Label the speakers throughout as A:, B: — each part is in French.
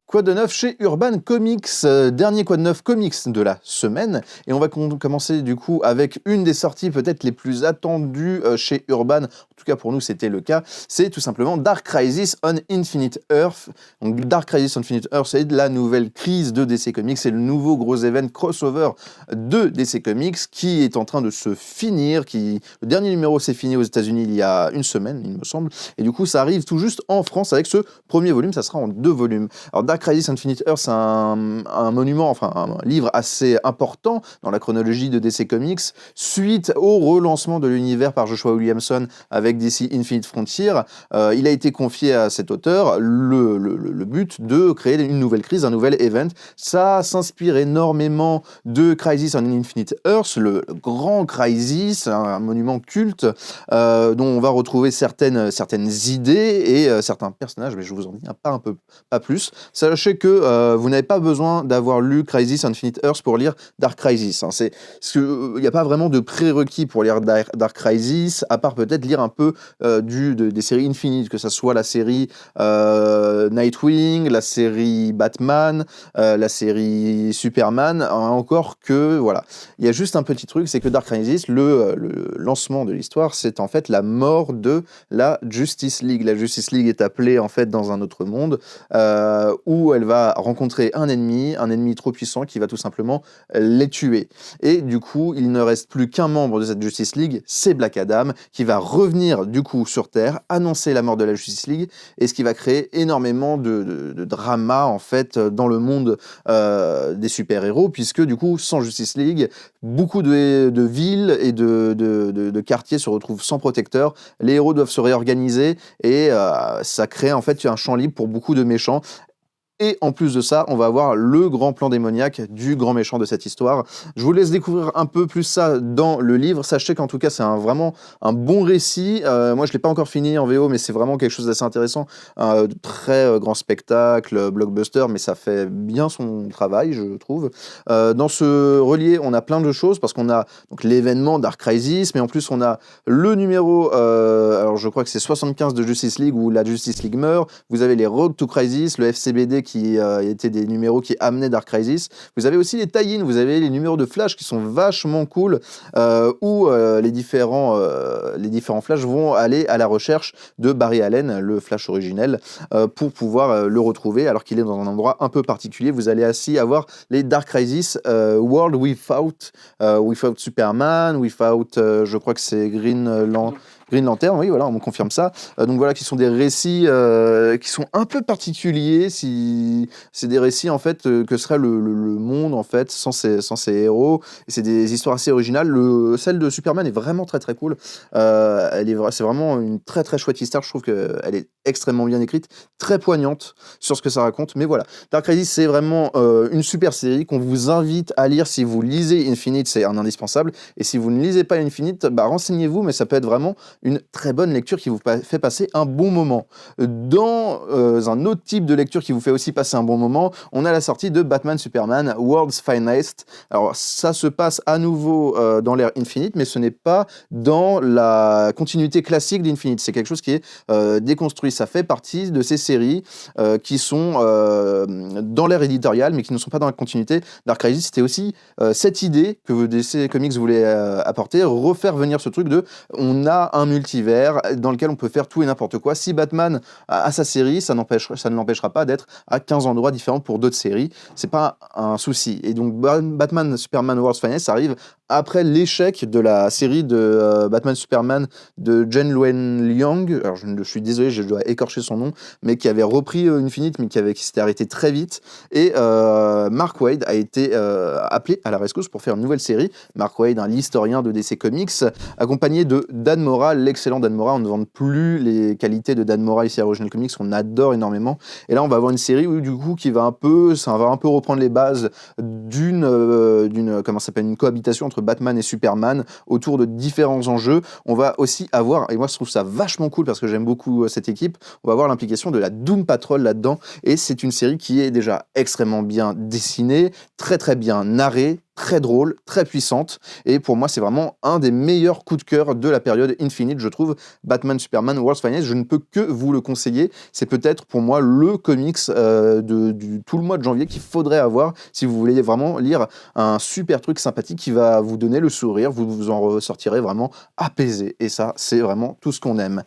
A: Quoi de neuf chez Urban Comics, dernier quoi de neuf comics de la semaine, et on va commencer du coup avec une des sorties peut-être les plus attendues chez Urban, en tout cas pour nous c'était le cas, c'est tout simplement Dark Crisis on Infinite Earth. Donc Dark Crisis on Infinite Earth, c'est la nouvelle crise de DC Comics, c'est le nouveau gros event crossover de DC Comics qui est en train de se finir, le dernier numéro s'est fini aux États-Unis il y a une semaine il me semble, et du coup ça arrive tout juste en France avec ce premier volume, ça sera en 2 volumes. Alors Dark Crisis Infinite Earth, c'est un monument, enfin un livre assez important dans la chronologie de DC Comics, suite au relancement de l'univers par Joshua Williamson avec DC Infinite Frontier. Il a été confié à cet auteur le but de créer une nouvelle crise, un nouvel event. Ça s'inspire énormément de Crisis on Infinite Earth, le grand Crisis, un monument culte dont on va retrouver certaines idées et certains personnages, mais je vous en dis pas plus. Sachez que vous n'avez pas besoin d'avoir lu Crisis Infinite Earth pour lire Dark Crisis. Hein. Il n'y a pas vraiment de prérequis pour lire Dark Crisis, à part peut-être lire un peu des séries Infinite, que ce soit la série Nightwing, la série Batman, la série Superman, encore que, voilà. Il y a juste un petit truc, c'est que Dark Crisis, le lancement de l'histoire, c'est en fait la mort de la Justice League. La Justice League est appelée en fait dans un autre monde, où elle va rencontrer un ennemi trop puissant qui va tout simplement les tuer. Et du coup, il ne reste plus qu'un membre de cette Justice League, c'est Black Adam, qui va revenir du coup sur Terre, annoncer la mort de la Justice League, et ce qui va créer énormément de drama en fait dans le monde des super-héros, puisque du coup, sans Justice League, beaucoup de villes et de quartiers se retrouvent sans protecteur, les héros doivent se réorganiser, et ça crée en fait un champ libre pour beaucoup de méchants. Et en plus de ça, on va avoir le grand plan démoniaque du grand méchant de cette histoire. Je vous laisse découvrir un peu plus ça dans le livre. Sachez qu'en tout cas, c'est vraiment un bon récit. Moi, je ne l'ai pas encore fini en VO, mais c'est vraiment quelque chose d'assez intéressant. Très grand spectacle, blockbuster, mais ça fait bien son travail, je trouve. Dans ce relié, on a plein de choses, parce qu'on a donc l'événement Dark Crisis, mais en plus, on a le numéro, alors je crois que c'est 75 de Justice League, où la Justice League meurt. Vous avez les Road to Crisis, le FCBD, qui étaient des numéros qui amenaient Dark Crisis. Vous avez aussi les tie-in, vous avez les numéros de Flash qui sont vachement cool, où les différents Flash vont aller à la recherche de Barry Allen, le Flash originel, pour pouvoir le retrouver, alors qu'il est dans un endroit un peu particulier. Vous allez ainsi avoir les Dark Crisis World Without Superman, je crois que c'est Green Lantern, oui, voilà, on me confirme ça. Donc voilà, qui sont des récits qui sont un peu particuliers. C'est des récits en fait que serait le monde en fait sans ces héros. Et c'est des histoires assez originales. Celle de Superman est vraiment très très cool. C'est vraiment une très très chouette histoire. Je trouve qu'elle est extrêmement bien écrite, très poignante sur ce que ça raconte. Mais voilà, Dark Crisis, c'est vraiment une super série qu'on vous invite à lire. Si vous lisez Infinite, c'est un indispensable. Et si vous ne lisez pas Infinite, renseignez-vous, mais ça peut être vraiment une très bonne lecture qui vous fait passer un bon moment. Dans un autre type de lecture qui vous fait aussi passer un bon moment, on a la sortie de Batman Superman World's Finest. Alors ça se passe à nouveau dans l'ère Infinite, mais ce n'est pas dans la continuité classique d'Infinite. C'est quelque chose qui est déconstruit. Ça fait partie de ces séries qui sont dans l'ère éditoriale, mais qui ne sont pas dans la continuité. Dark Crisis, c'était aussi cette idée que DC Comics voulait apporter, refaire venir ce truc de on a un multivers dans lequel on peut faire tout et n'importe quoi. Si Batman a sa série, ça ne l'empêchera pas d'être à 15 endroits différents pour d'autres séries. C'est pas un souci. Et donc Batman Superman World's Finest arrive après l'échec de la série de Batman Superman de Jen Luen Liang. Alors je suis désolé, je dois écorcher son nom, mais qui avait repris Infinite, mais qui s'était arrêté très vite. Et Mark Waid a été appelé à la rescousse pour faire une nouvelle série. Mark Waid, un historien de DC Comics, accompagné de Dan Mora, l'excellent Dan Mora. On ne vante plus les qualités de Dan Mora ici à Original Comics, on adore énormément. Et là, on va avoir une série où, du coup, ça va un peu reprendre les bases d'une cohabitation entre Batman et Superman autour de différents enjeux. On va aussi avoir, et moi je trouve ça vachement cool parce que j'aime beaucoup cette équipe, on va avoir l'implication de la Doom Patrol là-dedans. Et c'est une série qui est déjà extrêmement bien dessinée, très très bien narrée, très drôle, très puissante, et pour moi c'est vraiment un des meilleurs coups de cœur de la période Infinite, je trouve. Batman Superman World's Finest, je ne peux que vous le conseiller. C'est peut-être pour moi le comics du tout le mois de janvier qu'il faudrait avoir si vous voulez vraiment lire un super truc sympathique qui va vous donner le sourire, vous vous en ressortirez vraiment apaisé, et ça c'est vraiment tout ce qu'on aime.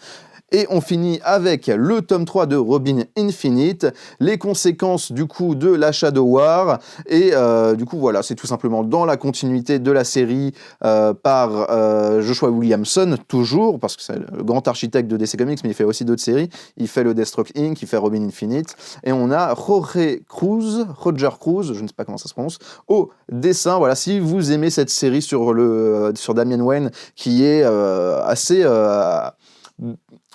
A: Et on finit avec le tome 3 de Robin Infinite, les conséquences du coup de la Shadow War, et du coup voilà, c'est tout simplement dans la continuité de la série par Joshua Williamson, toujours, parce que c'est le grand architecte de DC Comics, mais il fait aussi d'autres séries, il fait le Deathstroke Inc., il fait Robin Infinite, et on a Roger Cruz, je ne sais pas comment ça se prononce, au dessin. Voilà, si vous aimez cette série sur Damian Wayne, qui est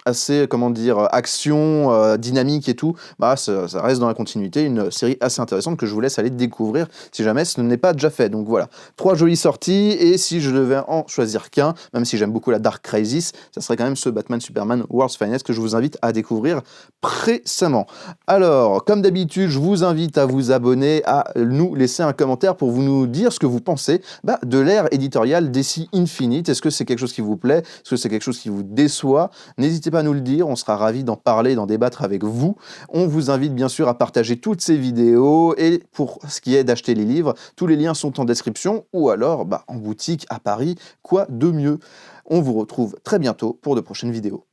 A: assez, comment dire, action, dynamique et tout, bah ça reste dans la continuité, une série assez intéressante que je vous laisse aller découvrir si jamais ce n'est pas déjà fait. Donc voilà, 3 jolies sorties, et si je devais en choisir qu'un, même si j'aime beaucoup la Dark Crisis, ça serait quand même ce Batman Superman World's Finest que je vous invite à découvrir précédemment. Alors, comme d'habitude, je vous invite à vous abonner, à nous laisser un commentaire pour vous nous dire ce que vous pensez de l'ère éditoriale DC Infinite. Est-ce que c'est quelque chose qui vous plaît? Est-ce que c'est quelque chose qui vous déçoit? N'hésitez pas à nous le dire, on sera ravis d'en parler, d'en débattre avec vous. On vous invite bien sûr à partager toutes ces vidéos, et pour ce qui est d'acheter les livres, tous les liens sont en description, ou alors en boutique à Paris, quoi de mieux. On vous retrouve très bientôt pour de prochaines vidéos.